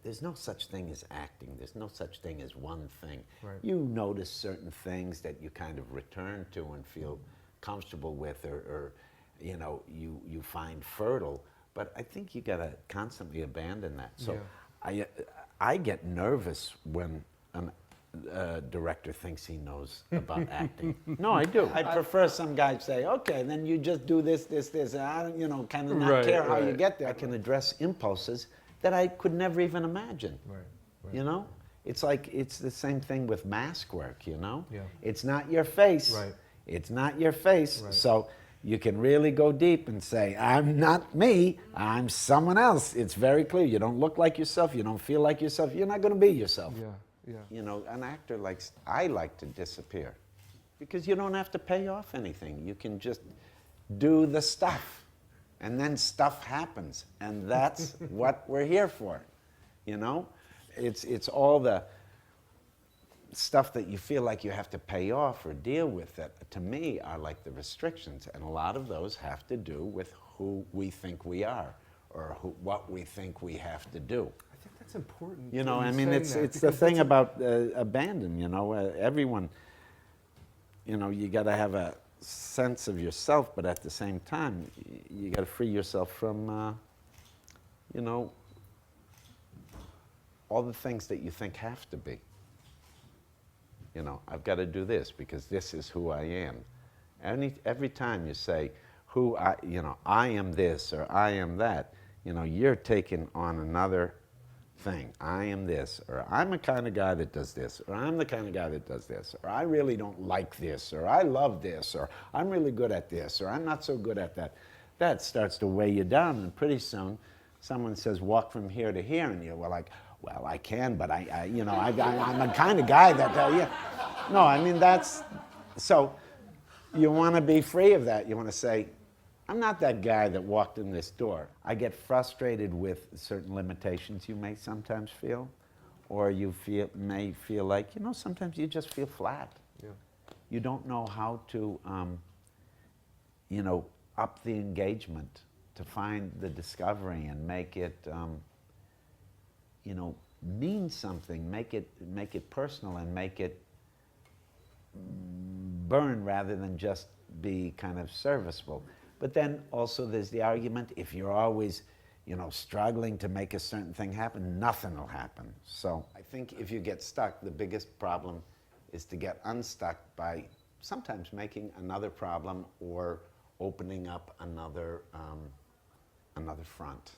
there's no such thing as acting. There's no such thing as one thing. Right. You notice certain things that you kind of return to and feel comfortable with, or you know, you find fertile. But I think you gotta constantly abandon that. So I get nervous when a director thinks he knows about acting. No, I do. I prefer some guy say, okay, then you just do this, this, this, and I don't, you know, kind of not care how you get there. I can address impulses that I could never even imagine. You know? It's like, it's the same thing with mask work, you know? It's not your face. It's not your face. So you can really go deep and say, I'm not me, I'm someone else. It's very clear. You don't look like yourself, you don't feel like yourself, you're not gonna be yourself. You know, an actor likes, I like to disappear because you don't have to pay off anything. You can just do the stuff and then stuff happens, and that's what we're here for, you know? It's all the stuff that you feel like you have to pay off or deal with that, to me, are like the restrictions, and a lot of those have to do with who we think we are, or what we think we have to do. I think that's important. You know, I mean, it's the thing about abandon, you know, everyone, you know, you got to have a sense of yourself, but at the same time, you got to free yourself from, you know, all the things that you think have to be. You know, I've got to do this because this is who I am. Every time you say, you know, I am this or I am that, you know, you're taking on another thing. I am this, or I'm the kind of guy that does this, or I'm the kind of guy that does this, or I really don't like this, or I love this, or I'm really good at this, or I'm not so good at that. That starts to weigh you down, and pretty soon someone says, walk from here to here, and you're like, well, I can, but you know, I'm the kind of guy that, yeah. No, I mean, that's, so you want to be free of that. You want to say, I'm not that guy that walked in this door. I get frustrated with certain limitations you may sometimes feel, or you may feel like, you know, sometimes you just feel flat. You don't know how to, you know, up the engagement, to find the discovery and make it, you know, mean something, make it personal, and make it burn rather than just be kind of serviceable. But then also there's the argument, if you're always, you know, struggling to make a certain thing happen, nothing will happen. So I think if you get stuck, the biggest problem is to get unstuck by sometimes making another problem or opening up another front.